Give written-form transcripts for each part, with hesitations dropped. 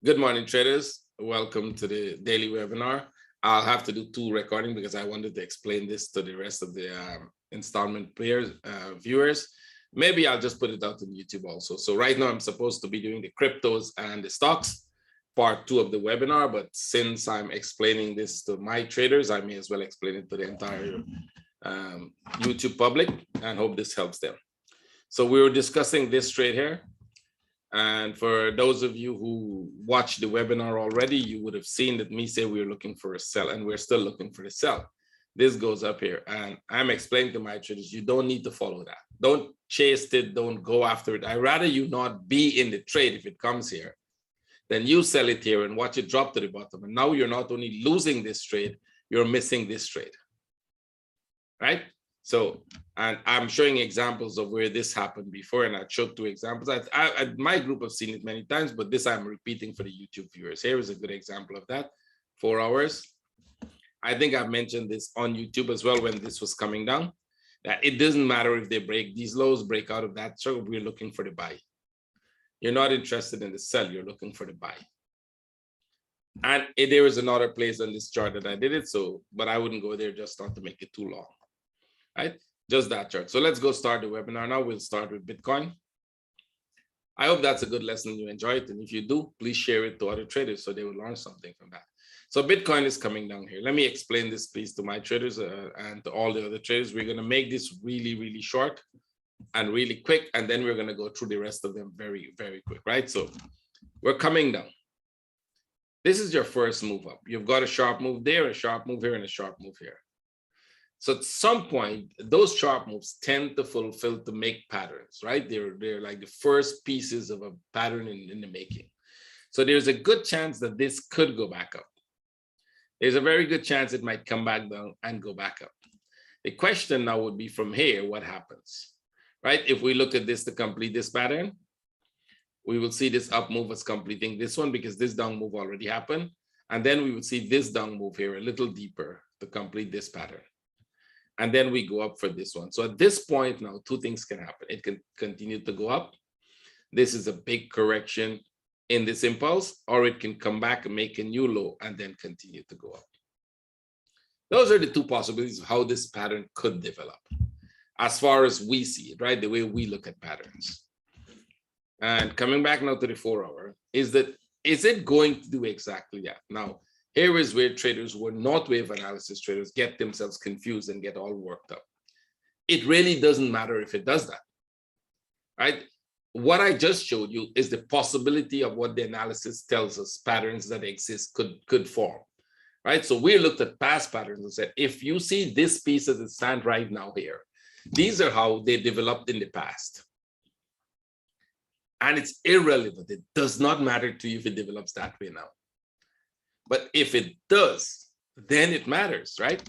Good morning, traders. Welcome to the daily webinar. I'll have to do two recordings because I wanted to explain this to the rest of the installment players, viewers. Maybe I'll just put it out on YouTube also. So right now I'm supposed to be doing the cryptos and the stocks, part 2 of the webinar. But since I'm explaining this to my traders, I may as well explain it to the entire YouTube public and hope this helps them. So we were discussing this trade here. And for those of you who watched the webinar already, you would have seen that me say we were looking for a sell, and we're still looking for the sell. This goes up here, and I'm explaining to my traders, you don't need to follow that. Don't chase it, don't go after it. I'd rather you not be in the trade if it comes here, then you sell it here and watch it drop to the bottom. And now you're not only losing this trade, you're missing this trade, right? So, and I'm showing examples of where this happened before, and I showed 2 examples. My group have seen it many times, but this I'm repeating for the YouTube viewers. Here is a good example of that. 4 hours. I think I've mentioned this on YouTube as well when this was coming down, that it doesn't matter if they break these lows, break out of that circle, we're looking for the buy. You're not interested in the sell, you're looking for the buy. And there is another place on this chart that I did it, so, but I wouldn't go there just not to make it too long. Right? Just that chart. So let's go start the webinar now. We'll start with Bitcoin. I hope that's a good lesson. You enjoy it. And if you do, please share it to other traders so they will learn something from that. So Bitcoin is coming down here. Let me explain this, please, to my traders and to all the other traders. We're going to make this really, really short and really quick. And then we're going to go through the rest of them very, very quick, right? So we're coming down. This is your first move up. You've got a sharp move there, a sharp move here, and a sharp move here. So at some point, those sharp moves tend to make patterns, right? They're like the first pieces of a pattern in the making. So there's a good chance that this could go back up. There's a very good chance it might come back down and go back up. The question now would be from here, what happens, right? If we look at this to complete this pattern, we will see this up move as completing this one because this down move already happened. And then we would see this down move here a little deeper to complete this pattern. And then we go up for this one. So at this point now, 2 things can happen. It can continue to go up. This is a big correction in this impulse, or it can come back and make a new low and then continue to go up. Those are the 2 possibilities of how this pattern could develop as far as we see it, right? The way we look at patterns. And coming back now to the 4 hour, is it going to do exactly that? Now, here is where traders who are not wave analysis traders get themselves confused and get all worked up. It really doesn't matter if it does that, right? What I just showed you is the possibility of what the analysis tells us patterns that exist could form, right? So we looked at past patterns and said, if you see this piece as it stands right now here, these are how they developed in the past. And it's irrelevant. It does not matter to you if it develops that way now. But if it does, then it matters, right?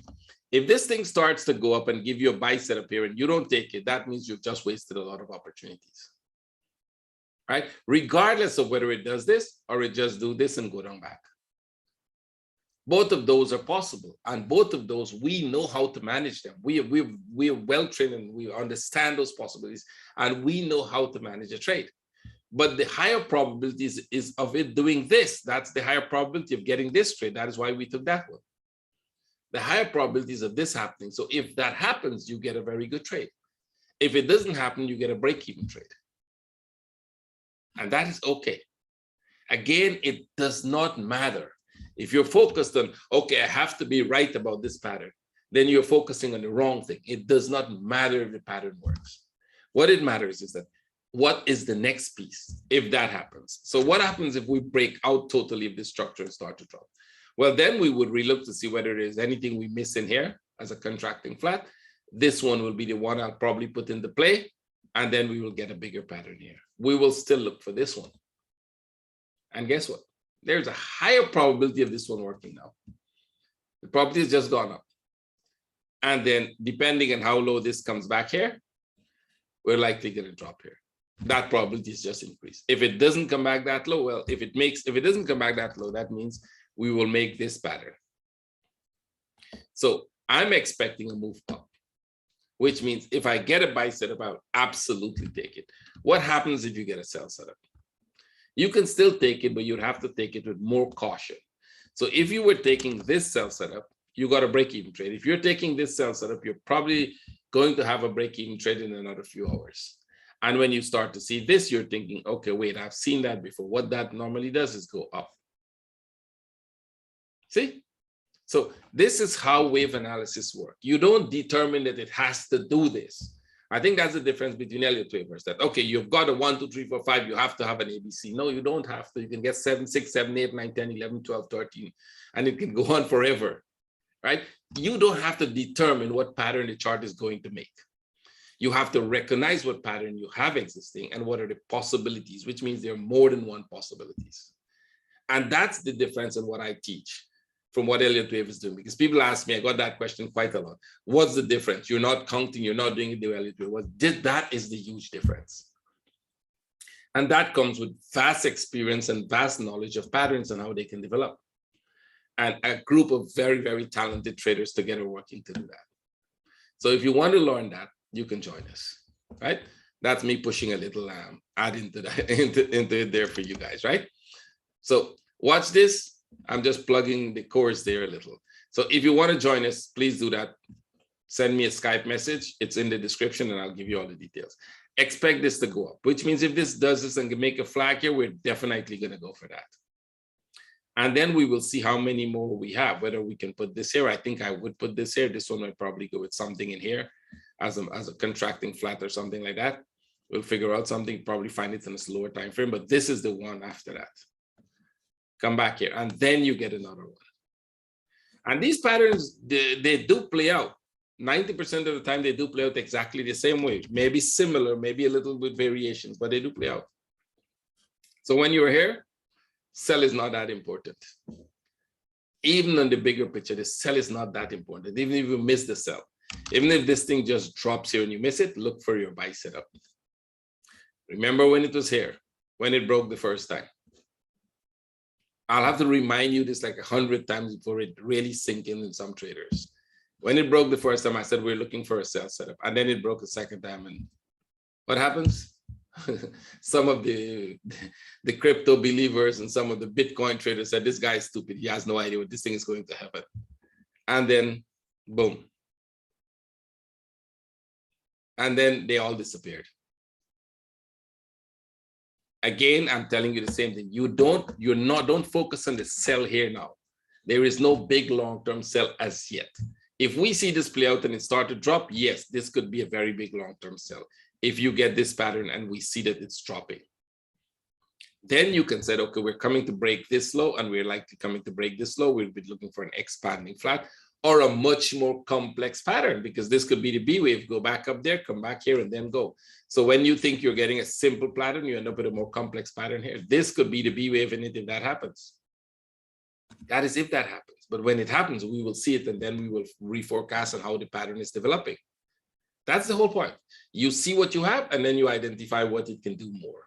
If this thing starts to go up and give you a buy setup here and you don't take it, that means you've just wasted a lot of opportunities, right? Regardless of whether it does this or it just do this and go down back. Both of those are possible. And both of those, we know how to manage them. We are well trained and we understand those possibilities and we know how to manage a trade. But the higher probabilities is of it doing this. That's the higher probability of getting this trade. That is why we took that one. The higher probabilities of this happening. So if that happens, you get a very good trade. If it doesn't happen, you get a break-even trade. And that is okay. Again, it does not matter. If you're focused on, okay, I have to be right about this pattern, then you're focusing on the wrong thing. It does not matter if the pattern works. What it matters is that what is the next piece if that happens? So what happens if we break out totally of this structure and start to drop? Well, then we would relook to see whether there's anything we miss in here as a contracting flat. This one will be the one I'll probably put into play, and then we will get a bigger pattern here. We will still look for this one. And guess what? There's a higher probability of this one working now. The probability has just gone up. And then depending on how low this comes back here, we're likely going to drop here. That probability is just increased. If it doesn't come back that low, well, if it doesn't come back that low, that means we will make this pattern. So I'm expecting a move up, which means if I get a buy setup, I would absolutely take it. What happens if you get a sell setup? You can still take it, but you'd have to take it with more caution. So if you were taking this sell setup, you got a break-even trade. If you're taking this sell setup, you're probably going to have a break-even trade in another few hours. And when you start to see this, you're thinking, okay, wait, I've seen that before. What that normally does is go up. See? So this is how wave analysis works. You don't determine that it has to do this. I think that's the difference between Elliott wavers, that, okay, you've got a 1, 2, 3, 4, 5, you have to have an ABC. No, you don't have to. You can get 7, 6, 7, 8, 9, 10, 11, 12, 13, and it can go on forever, right? You don't have to determine what pattern the chart is going to make. You have to recognize what pattern you have existing and what are the possibilities, which means there are more than one possibilities. And that's the difference in what I teach from what Elliott Wave is doing, because people ask me, I got that question quite a lot. What's the difference? You're not counting, you're not doing it the way Elliott Wave was. That is the huge difference. And that comes with vast experience and vast knowledge of patterns and how they can develop. And a group of very, very talented traders together working to do that. So if you want to learn that, you can join us, right? That's me pushing a little add into that, into it there for you guys, right? So watch this. I'm just plugging the course there a little. So if you want to join us, please do that. Send me a Skype message. It's in the description and I'll give you all the details. Expect this to go up, which means if this does this and can make a flag here, we're definitely going to go for that. And then we will see how many more we have, whether we can put this here. I think I would put this here. This one might probably go with something in here as a contracting flat or something like that. We'll figure out something, probably find it in a slower time frame, but this is the one after that. Come back here, and then you get another one. And these patterns, they do play out. 90% of the time, they do play out exactly the same way. Maybe similar, maybe a little bit variations, but they do play out. So when you're here, sell is not that important. Even on the bigger picture, the sell is not that important. Even if you miss the sell, even if this thing just drops here and you miss it, look for your buy setup. Remember when it was here, when it broke the first time. I'll have to remind you this like 100 times before it really sink in some traders. When it broke the first time, I said we're looking for a sell setup, and then it broke the second time. And what happens? Some of the crypto believers and some of the Bitcoin traders said, this guy is stupid. He has no idea what this thing is going to happen. And then, boom. And then they all disappeared. Again, I'm telling you the same thing. Don't focus on the sell here now. There is no big long-term sell as yet. If we see this play out and it start to drop, yes, this could be a very big long-term sell. If you get this pattern and we see that it's dropping, then you can say, okay, we're coming to break this low and we're likely coming to break this low. We'll be looking for an expanding flat or a much more complex pattern, because this could be the B wave, go back up there, come back here and then go. So when you think you're getting a simple pattern, you end up with a more complex pattern here. This could be the B wave in it if that happens. That is if that happens. But when it happens, we will see it and then we will reforecast on how the pattern is developing. That's the whole point. You see what you have and then you identify what it can do more.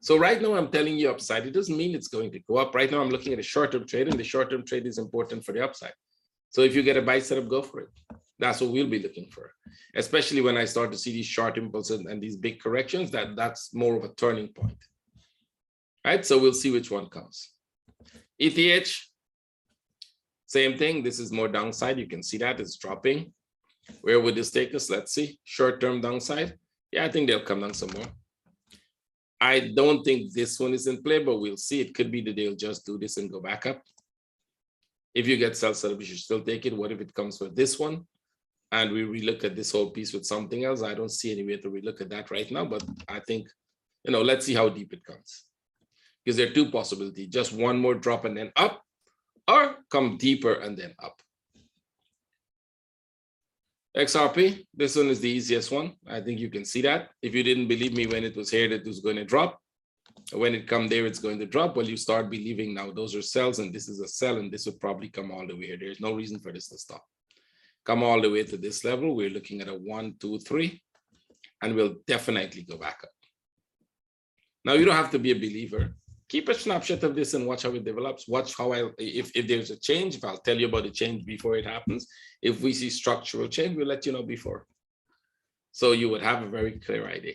So right now I'm telling you upside. It doesn't mean it's going to go up. Right now I'm looking at a short-term trade, and the short-term trade is important for the upside. So if you get a buy setup, go for it. That's what we'll be looking for. Especially when I start to see these short impulses and these big corrections, that's more of a turning point. Right? So we'll see which one comes. ETH, same thing. This is more downside. You can see that it's dropping. Where would this take us? Let's see. Short-term downside. Yeah, I think they'll come down some more. I don't think this one is in play, but we'll see. It could be that they'll just do this and go back up. If you get sell setup, you should still take it. What if it comes for this one? And we relook at this whole piece with something else? I don't see any way to relook at that right now, but I think, let's see how deep it comes. Because there are two possibilities. Just one more drop and then up, or come deeper and then up. XRP, this one is the easiest one. I think you can see that. If you didn't believe me when it was here that it was going to drop, when it come there, it's going to drop. Well, you start believing now those are sells and this is a sell, and this would probably come all the way here. There's no reason for this to stop. Come all the way to this level. We're looking at a 1, 2, 3, and we'll definitely go back up. Now, you don't have to be a believer. Keep a snapshot of this and watch how it develops. Watch how if there's a change, if I'll tell you about the change before it happens. If we see structural change, we'll let you know before. So you would have a very clear idea.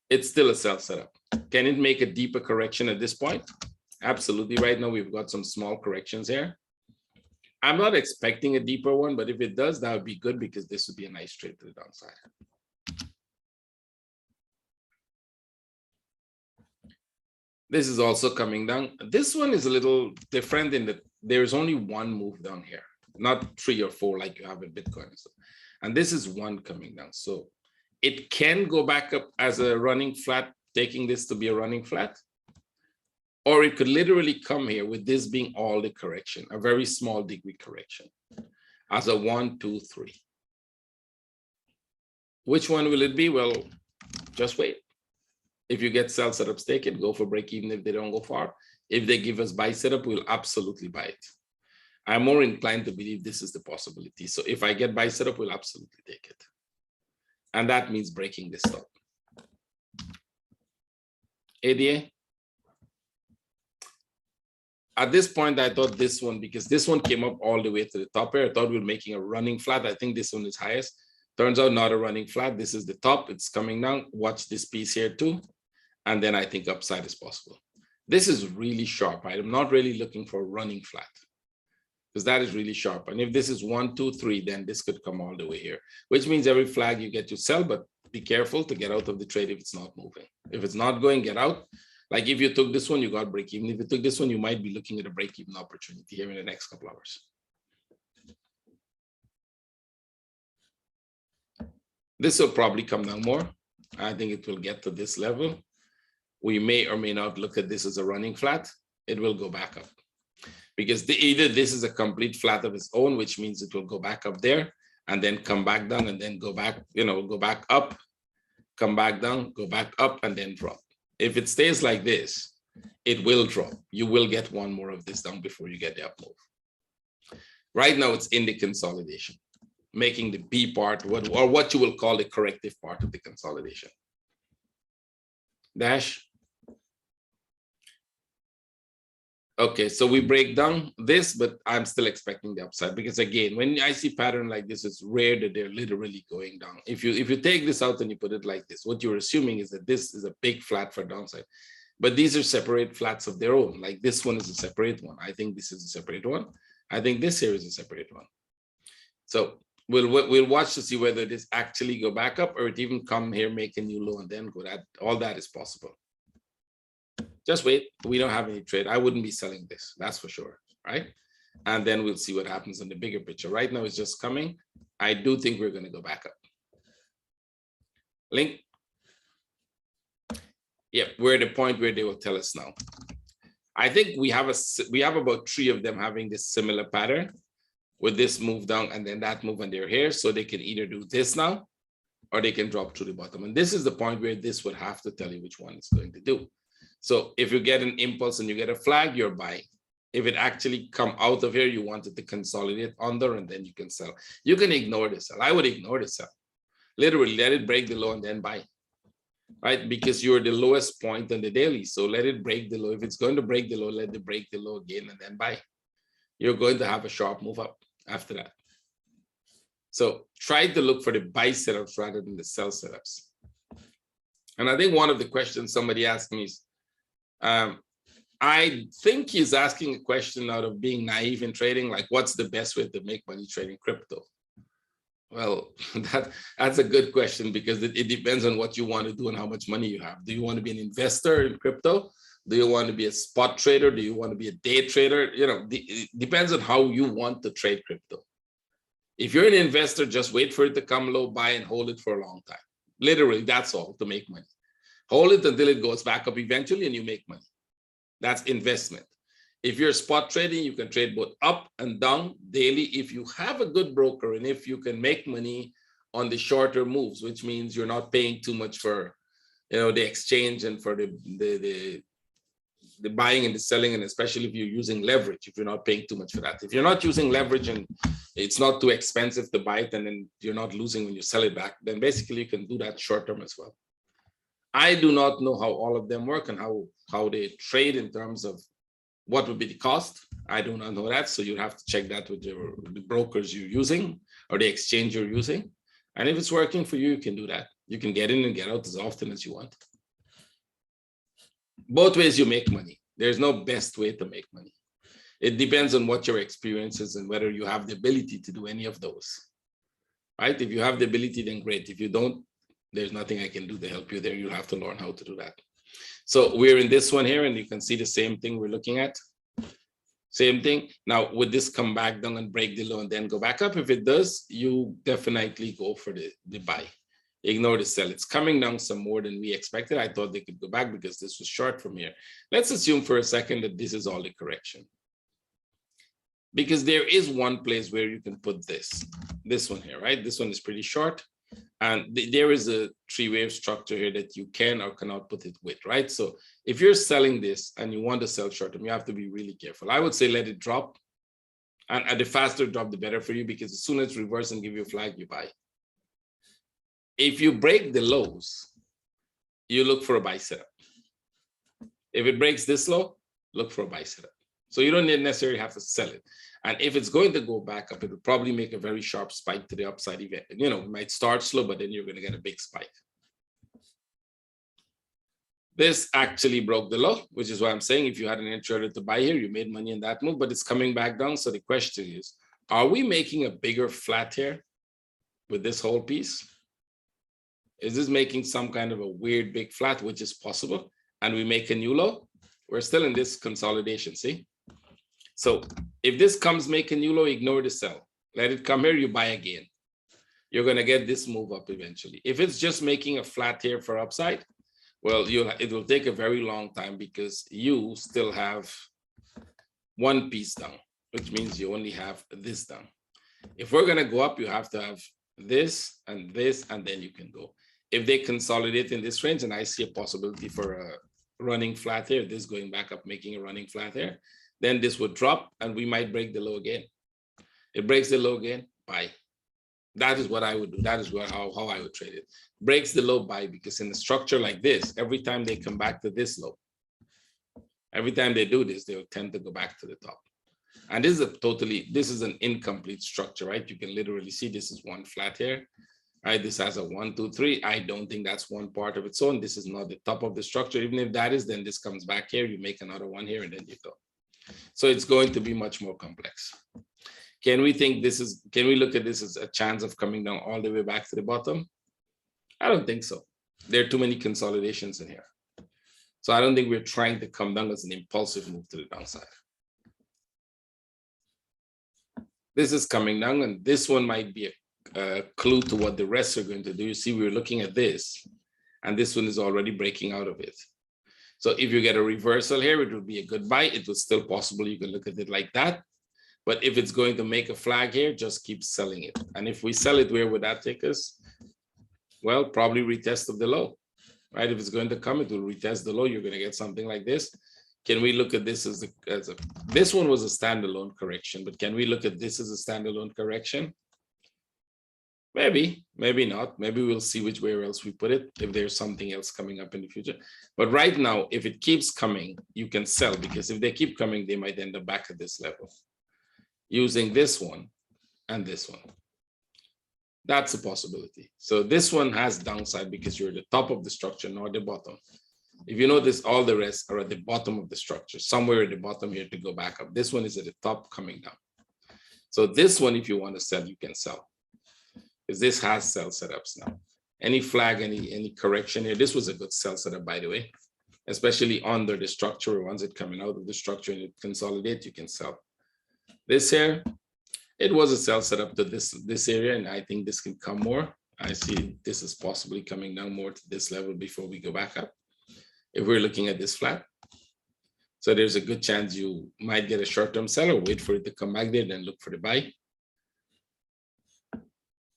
it's still a sell setup. Can it make a deeper correction at this point? Absolutely. Right now, we've got some small corrections here. I'm not expecting a deeper one, but if it does, that would be good because this would be a nice trade to the downside. This is also coming down. This one is a little different in that there's only one move down here, not 3 or 4 like you have in Bitcoin. And this is one coming down. So it can go back up as a running flat, taking this to be a running flat. Or it could literally come here with this being all the correction, a very small degree correction, as a 1, 2, 3. Which one will it be? Well, just wait. If you get sell setups, take it, go for break even if they don't go far. If they give us buy setup, we'll absolutely buy it. I'm more inclined to believe this is the possibility. So if I get buy setup, we'll absolutely take it. And that means breaking this stop. ADA? At this point, I thought this one, because this one came up all the way to the top here. I thought we were making a running flat. I think this one is highest. Turns out not a running flat. This is the top. It's coming down. Watch this piece here too. And then I think upside is possible. This is really sharp. I'm not really looking for a running flat because that is really sharp. And if this is 1, 2, 3, then this could come all the way here, which means every flag you get to sell, but be careful to get out of the trade if it's not moving. If it's not going, get out. Like if you took this one, you got break even. If you took this one, you might be looking at a break even opportunity here in the next couple hours. This will probably come down more. I think it will get to this level. We may or may not look at this as a running flat. It will go back up because either this is a complete flat of its own, which means it will go back up there and then come back down and then go back, go back up, come back down, go back up and then drop. If it stays like this, it will drop. You will get one more of this down before you get the up move. Right now, it's in the consolidation, making the B part, or what you will call the corrective part of the consolidation. Dash. Okay, so we break down this, but I'm still expecting the upside because again, when I see pattern like this, it's rare that they're literally going down. If you take this out and you put it like this, what you're assuming is that this is a big flat for downside. But these are separate flats of their own. Like this one is a separate one. I think this is a separate one. I think this here is a separate one. So we'll watch to see whether this actually go back up or it even come here, make a new low and then go. That all that is possible. Just wait. We don't have any trade. I wouldn't be selling this. That's for sure, right? And then we'll see what happens in the bigger picture. Right now, it's just coming. I do think we're going to go back up. Link. Yeah, we're at the point where they will tell us now. I think we have about 3 of them having this similar pattern with this move down and then that move and they're here. So they can either do this now or they can drop to the bottom. And this is the point where this would have to tell you which one it's going to do. So if you get an impulse and you get a flag, you're buying. If it actually come out of here, you want it to consolidate under and then you can sell. You can ignore the sell. I would ignore the sell. Literally let it break the low and then buy, right? Because you're the lowest point on the daily. So let it break the low. If it's going to break the low, let it break the low again and then buy. You're going to have a sharp move up after that. So try to look for the buy setups rather than the sell setups. And I think one of the questions somebody asked me is, I think he's asking a question out of being naive in trading, like what's the best way to make money trading crypto? Well, that's a good question because it depends on what you want to do and how much money you have. Do you want to be an investor in crypto? Do you want to be a spot trader? Do you want to be a day trader? It depends on how you want to trade crypto. If you're an investor, just wait for it to come low, buy and hold it for a long time. Literally, that's all to make money. Hold it until it goes back up eventually and you make money. That's investment. If you're spot trading, you can trade both up and down daily if you have a good broker and if you can make money on the shorter moves, which means you're not paying too much for the exchange and for the buying and the selling, and especially if you're using leverage, if you're not paying too much for that. If you're not using leverage and it's not too expensive to buy it and then you're not losing when you sell it back, then basically you can do that short term as well. I do not know how all of them work and how they trade in terms of what would be the cost. I do not know that. So you have to check that with the brokers you're using or the exchange you're using. And if it's working for you, you can do that. You can get in and get out as often as you want. Both ways you make money. There's no best way to make money. It depends on what your experience is and whether you have the ability to do any of those, right? If you have the ability, then great. If you don't, there's nothing I can do to help you there. You'll have to learn how to do that. So we're in this one here, and you can see the same thing we're looking at. Same thing. Now, would this come back down and break the low and then go back up? If it does, you definitely go for the buy. Ignore the sell. It's coming down some more than we expected. I thought they could go back because this was short from here. Let's assume for a second that this is all the correction. Because there is one place where you can put this one here, right? This one is pretty short. And there is a three-wave structure here that you can or cannot put it with, right? So if you're selling this and you want to sell short term, you have to be really careful. I would say let it drop. And the faster drop, the better for you, because as soon as it's reverse and give you a flag, you buy. If you break the lows, you look for a buy setup. If it breaks this low, look for a buy setup. So you don't necessarily have to sell it. And if it's going to go back up, it will probably make a very sharp spike to the upside event. You know, it might start slow, but then you're going to get a big spike. This actually broke the low, which is why I'm saying if you had an entry to buy here, you made money in that move, but it's coming back down. So the question is, are we making a bigger flat here with this whole piece? Is this making some kind of a weird big flat, which is possible, and we make a new low? We're still in this consolidation, see? So if this comes, make a new low, ignore the sell. Let it come here, you buy again. You're going to get this move up eventually. If it's just making a flat here for upside, well, it will take a very long time because you still have one piece down, which means you only have this down. If we're going to go up, you have to have this, and then you can go. If they consolidate in this range, and I see a possibility for a running flat here, this going back up, making a running flat here, then this would drop and we might break the low again. It breaks the low again, buy. That is what I would do. That is how I would trade it. Breaks the low, buy, because in a structure like this, every time they come back to this low, every time they do this, they'll tend to go back to the top. And this is an incomplete structure, right? You can literally see this is one flat here, right? This has a 1, 2, 3. I don't think that's one part of its own. This is not the top of the structure. Even if that is, then this comes back here, you make another one here, and then you go. So it's going to be much more complex. Can we look at this as a chance of coming down all the way back to the bottom? I don't think so. There are too many consolidations in here. So I don't think we're trying to come down as an impulsive move to the downside. This is coming down, and this one might be a clue to what the rest are going to do. You see, we're looking at this, and this one is already breaking out of it. So if you get a reversal here, it would be a good buy. It was still possible. You can look at it like that. But if it's going to make a flag here, just keep selling it. And if we sell it, where would that take us? Well, probably retest of the low, right? If it's going to come, it will retest the low. You're going to get something like this. Can we look at this as this one was a standalone correction, but can we look at this as a standalone correction? Maybe, maybe not. Maybe we'll see which way else we put it if there's something else coming up in the future. But right now, if it keeps coming, you can sell, because if they keep coming, they might end up back at this level using this one and this one. That's a possibility. So this one has downside because you're at the top of the structure, not the bottom. If you notice, all the rest are at the bottom of the structure, somewhere at the bottom here to go back up. This one is at the top coming down. So this one, if you want to sell, you can sell, because this has sell setups now. Any flag, any correction here, this was a good sell setup, by the way, especially under the structure. Once it coming out of the structure and it consolidate, you can sell. This here, it was a sell setup to this area, and I think this can come more. I see this is possibly coming down more to this level before we go back up, if we're looking at this flat. So there's a good chance you might get a short-term seller, wait for it to come back there, then look for the buy.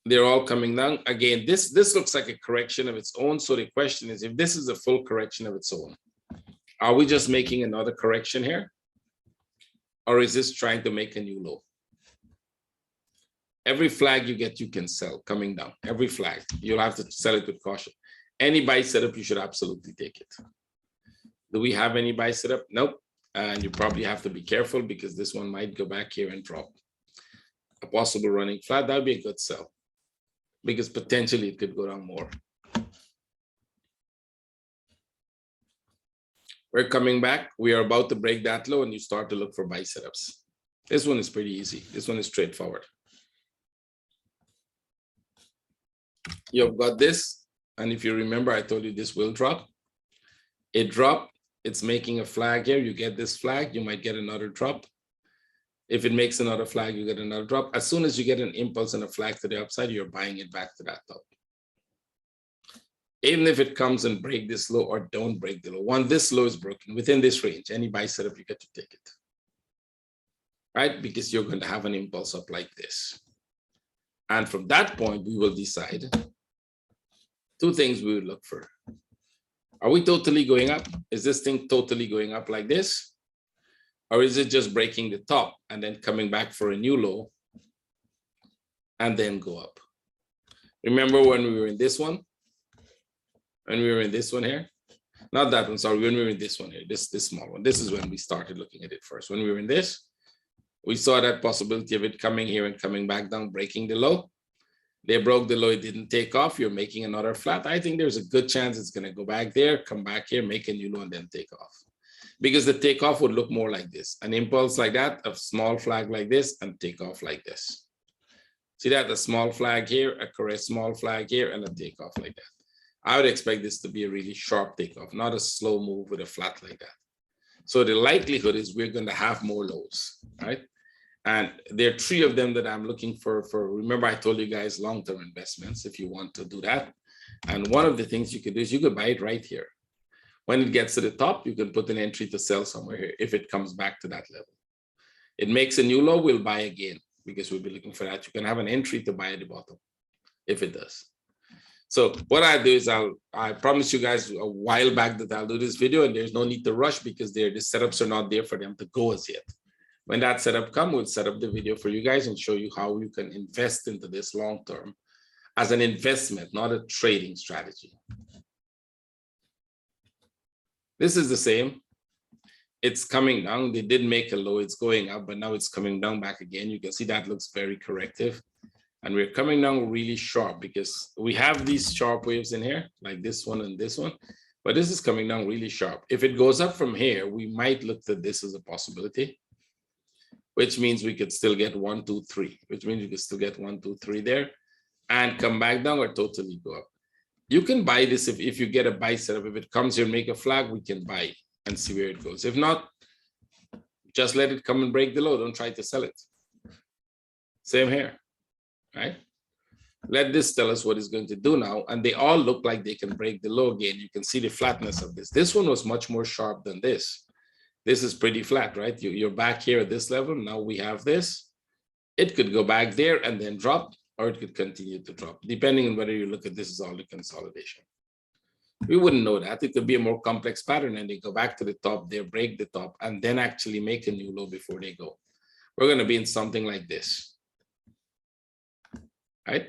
They're all coming down. Again, this looks like a correction of its own. So the question is, if this is a full correction of its own, are we just making another correction here? Or is this trying to make a new low? Every flag you get, you can sell coming down. Every flag, you'll have to sell it with caution. Any buy setup, you should absolutely take it. Do we have any buy setup? Nope. And you probably have to be careful because this one might go back here and drop. A possible running flat, that would be a good sell, because potentially it could go down more. We're coming back. We are about to break that low and you start to look for buy setups. This one is pretty easy. This one is straightforward. You've got this. And if you remember, I told you this will drop. It dropped. It's making a flag here. You get this flag, you might get another drop. If it makes another flag, you get another drop. As soon as you get an impulse and a flag to the upside, you're buying it back to that top. Even if it comes and break this low or don't break the low, once this low is broken within this range, any buy setup, you get to take it. Right? Because you're going to have an impulse up like this. And from that point, we will decide two things we will look for. Are we totally going up? Is this thing totally going up like this? Or is it just breaking the top and then coming back for a new low and then go up? Remember when we were in this one? When we were in this one here? Not that one, sorry, when we were in this one here, this small one. This is when we started looking at it first. When we were in this, we saw that possibility of it coming here and coming back down, breaking the low. They broke the low, it didn't take off. You're making another flat. I think there's a good chance it's going to go back there, come back here, make a new low, and then take off. Because the takeoff would look more like this. An impulse like that, a small flag like this, and take off like this. See that? A small flag here, a correct small flag here, and a takeoff like that. I would expect this to be a really sharp takeoff, not a slow move with a flat like that. So the likelihood is we're going to have more lows, right? And there are three of them that I'm looking for. Remember, I told you guys long-term investments if you want to do that. And one of the things you could do is you could buy it right here. When it gets to the top, you can put an entry to sell somewhere here if it comes back to that level. It makes a new low, we'll buy again because we'll be looking for that. You can have an entry to buy at the bottom if it does. So what I do is I promised you guys a while back that I'll do this video and there's no need to rush because the setups are not there for them to go as yet. When that setup comes, we'll set up the video for you guys and show you how you can invest into this long term as an investment, not a trading strategy. This is the same. It's coming down. They did make a low. It's going up, but now it's coming down back again. You can see that looks very corrective. And we're coming down really sharp because we have these sharp waves in here, like this one and this one. But this is coming down really sharp. If it goes up from here, we might look at this as a possibility, which means we could still get 1, 2, 3, which means you could still get 1, 2, 3 there and come back down or totally go up. You can buy this if you get a buy setup. If it comes here and make a flag, we can buy and see where it goes. If not, just let it come and break the low. Don't try to sell it. Same here, right? Let this tell us what it's going to do now. And they all look like they can break the low again. You can see the flatness of this. This one was much more sharp than this. This is pretty flat, right? You're back here at this level. Now we have this. It could go back there and then drop, or it could continue to drop, depending on whether you look at this as all the consolidation. We wouldn't know that. It could be a more complex pattern and they go back to the top, they break the top, and then actually make a new low before they go. We're going to be in something like this, right?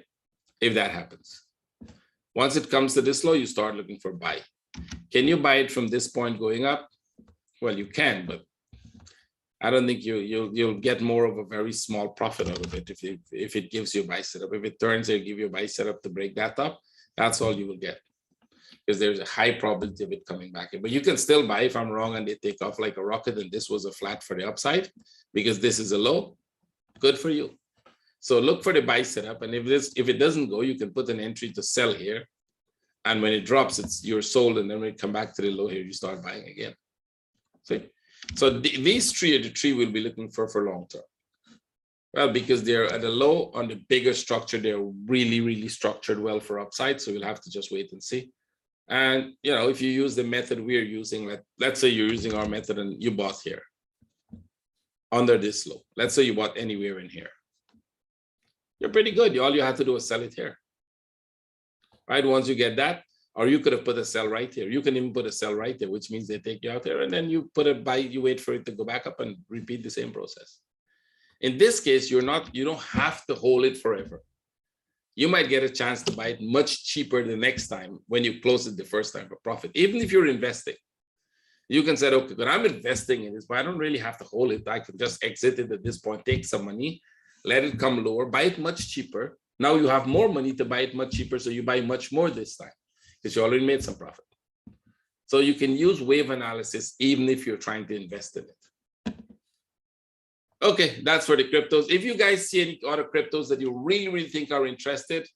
If that happens. Once it comes to this low, you start looking for buy. Can you buy it from this point going up? Well, you can, but I don't think you'll get more of a very small profit out of it if it gives you a buy setup. If it turns and give you a buy setup to break that up, that's all you will get. Because there's a high probability of it coming back in. But you can still buy if I'm wrong and they take off like a rocket and this was a flat for the upside because this is a low, good for you. So look for the buy setup, and if it doesn't go, you can put an entry to sell here. And when it drops, you're sold, and then when it come back to the low here, you start buying again. See? So these three are the three we'll be looking for long term. Well, because they're at a low on the bigger structure, they're really, really structured well for upside. So you'll have to just wait and see. And you know, if you use the method we're using, let's say you're using our method and you bought here under this low. Let's say you bought anywhere in here. You're pretty good. All you have to do is sell it here. Right? Once you get that, or you could have put a sell right here. You can even put a sell right there, which means they take you out there, and then you put a buy, you wait for it to go back up and repeat the same process. In this case, you don't have to hold it forever. You might get a chance to buy it much cheaper the next time when you close it the first time for profit. Even if you're investing, you can say, okay, but I'm investing in this, but I don't really have to hold it. I can just exit it at this point, take some money, let it come lower, buy it much cheaper. Now you have more money to buy it much cheaper, so you buy much more this time because you already made some profit. So you can use wave analysis even if you're trying to invest in it. Okay, that's for the cryptos. If you guys see any other cryptos that you really think are interested,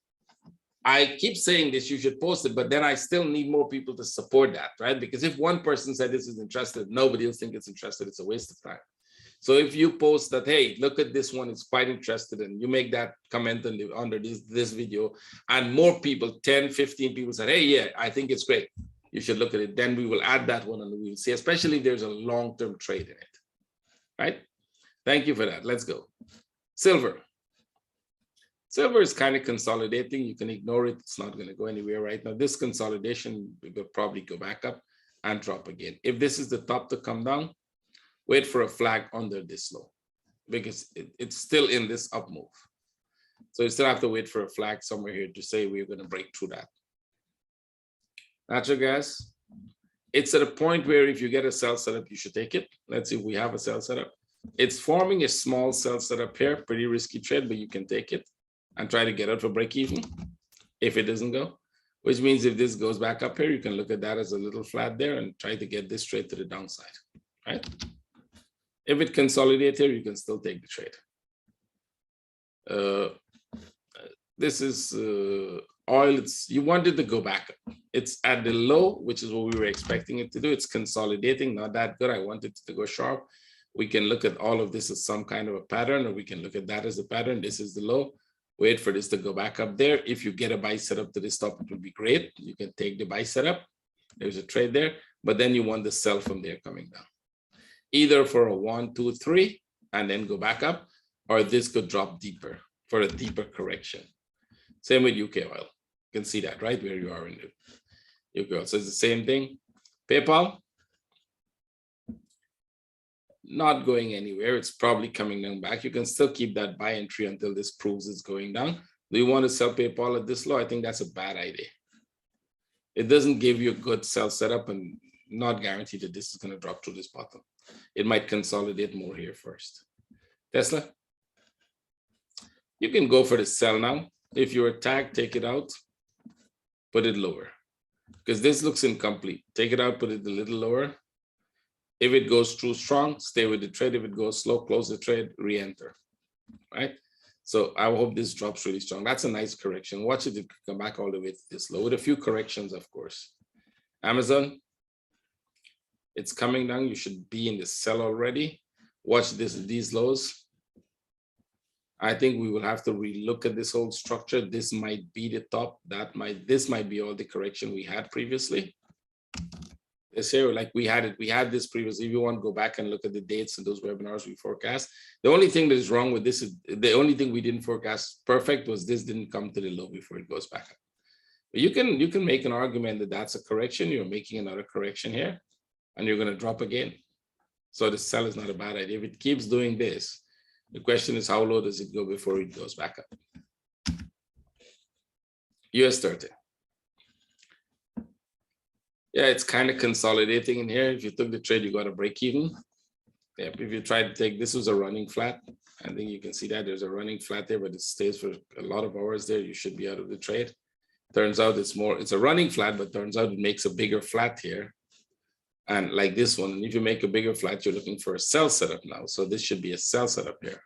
I keep saying this, you should post it, but then I still need more people to support that, right? Because if one person said this is interested, nobody else thinks it's interested, it's a waste of time. So if you post that, hey, look at this one, it's quite interested, and you make that comment under this video, and more people, 10, 15 people said, hey, yeah, I think it's great, you should look at it, then we will add that one and we will see, especially if there's a long-term trade in it, right? Thank you for that. Let's go. Silver. Silver is kind of consolidating. You can ignore it. It's not going to go anywhere right now. This consolidation will probably go back up and drop again. If this is the top to come down, wait for a flag under this low because it's still in this up move. So you still have to wait for a flag somewhere here to say we're going to break through that. Natural gas, it's at a point where if you get a sell setup, you should take it. Let's see if we have a sell setup. It's forming a small sell setup here, pretty risky trade, but you can take it and try to get out for break even if it doesn't go, which means if this goes back up here, you can look at that as a little flat there and try to get this trade to the downside, right? If it consolidates here, you can still take the trade. This is oil. You wanted to go back up. It's at the low, which is what we were expecting it to do. It's consolidating, not that good. I wanted it to go sharp. We can look at all of this as some kind of a pattern, or we can look at that as a pattern. This is the low. Wait for this to go back up there. If you get a buy setup to this top, it would be great. You can take the buy setup. There's a trade there, but then you want the sell from there coming down. Either for a 1, 2, 3, and then go back up, or this could drop deeper for a deeper correction. Same with UK oil. You can see that, right? Where you are in the UK oil. So it's the same thing. PayPal, not going anywhere. It's probably coming down back. You can still keep that buy entry until this proves it's going down. Do you want to sell PayPal at this low? I think that's a bad idea. It doesn't give you a good sell setup and not guaranteed that this is going to drop to this bottom. It might consolidate more here first. Tesla, you can go for the sell now. If you're tagged, take it out, put it lower because this looks incomplete. Take it out, put it a little lower. If it goes through strong, stay with the trade. If it goes slow, close the trade, re-enter, right? So I hope this drops really strong. That's a nice correction. Watch it come back all the way to this low with a few corrections, of course. Amazon, it's coming down. You should be in the sell already. Watch these lows. I think we will have to relook at this whole structure. This might be the top. This might be all the correction we had previously. This here, like we had this previously. If you want to go back and look at the dates and those webinars we forecast, the only thing that is wrong with this is the only thing we didn't forecast perfect was this didn't come to the low before it goes back up. But you can make an argument that that's a correction. You're making another correction here, and you're going to drop again. So the sell is not a bad idea. If it keeps doing this, the question is how low does it go before it goes back up? US 30. Yeah, it's kind of consolidating in here. If you took the trade, you got a break even. Yeah, if you try to take, this was a running flat. I think you can see that there's a running flat there, but it stays for a lot of hours there. You should be out of the trade. Turns out it's a running flat, but turns out it makes a bigger flat here. And like this one, and if you make a bigger flat, you're looking for a sell setup now. So this should be a sell setup here.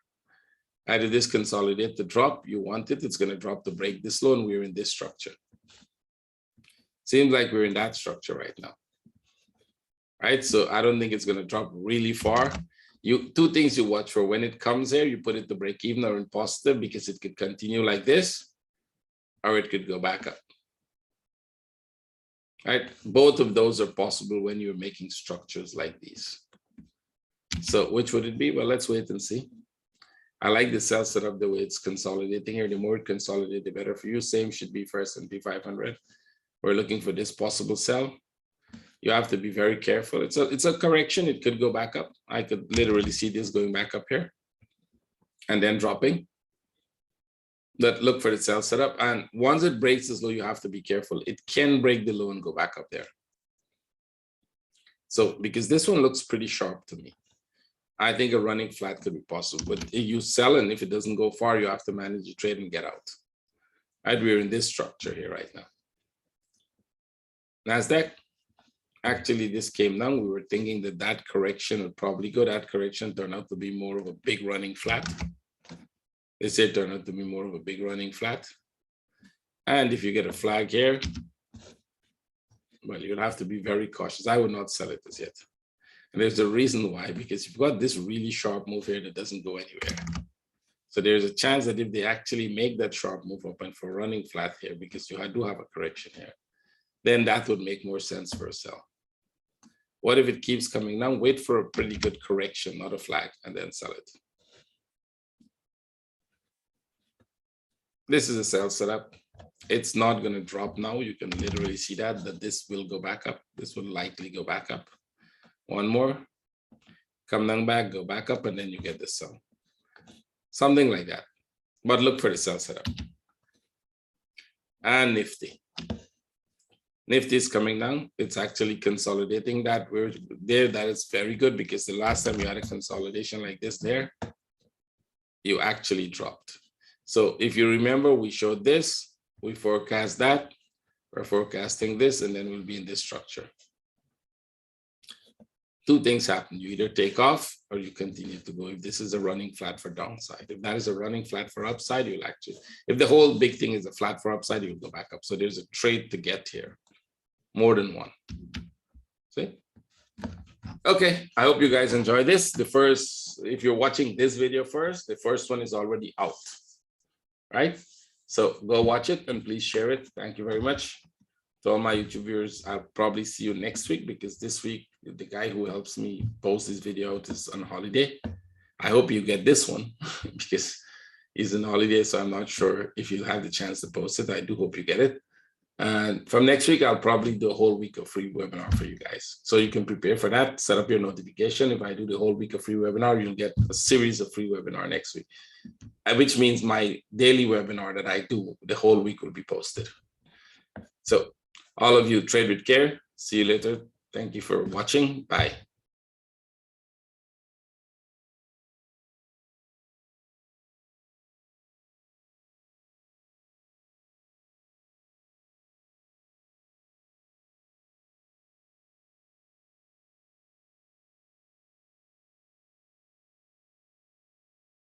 Either this consolidate the drop, you want it, it's going to drop to break this low, and we're in this structure. Seems like we're in that structure right now, right? So I don't think it's going to drop really far. Two things you watch for. When it comes here, you put it to break even or in positive because it could continue like this, or it could go back up, right? Both of those are possible when you're making structures like these. So which would it be? Well, let's wait and see. I like the sell setup the way it's consolidating here. The more it consolidates, the better for you. Same should be for S&P 500. We're looking for this possible sell. You have to be very careful. It's a correction. It could go back up. I could literally see this going back up here and then dropping. But look for the sell setup. And once it breaks this low, you have to be careful. It can break the low and go back up there. So because this one looks pretty sharp to me, I think a running flat could be possible. But if you sell and if it doesn't go far, you have to manage your trade and get out. Right? We're in this structure here right now. Nasdaq, Actually, this came down. We were thinking that that correction would probably go. That correction turned out to be more of a big running flat. They said turned out to be more of a big running flat. And if you get a flag here, well, you'll have to be very cautious. I would not sell it as yet. And there's a reason why, because you've got this really sharp move here that doesn't go anywhere. So there's a chance that if they actually make that sharp move up and for running flat here, because you do have a correction here, then that would make more sense for a sell. What if it keeps coming down? Wait for a pretty good correction, not a flag, and then sell it. This is a sell setup. It's not going to drop now. You can literally see that this will go back up. This will likely go back up. One more, come down back, go back up, and then you get the sell. Something like that. But look for the sell setup. And Nifty. Nifty is coming down. It's actually consolidating that. We're there. That is very good because the last time you had a consolidation like this there, you actually dropped. So if you remember, we showed this, we forecast that, we're forecasting this, and then we'll be in this structure. Two things happen. You either take off or you continue to go. If this is a running flat for downside, if that is a running flat for upside, you'll actually, if the whole big thing is a flat for upside, you'll go back up. So there's a trade to get here, more than one. See? Okay, I hope you guys enjoy this. The first, if you're watching this video first, the first one is already out, right? So go watch it and please share it. Thank you very much. To all my YouTube viewers, I'll probably see you next week because this week, the guy who helps me post this video out is on holiday. I hope you get this one because he's on holiday, so I'm not sure if you'll have the chance to post it. I do hope you get it. And from next week, I'll probably do a whole week of free webinar for you guys. So you can prepare for that, set up your notification. If I do the whole week of free webinar, you'll get a series of free webinar next week, which means my daily webinar that I do, the whole week will be posted. So all of you trade with care. See you later. Thank you for watching. Bye.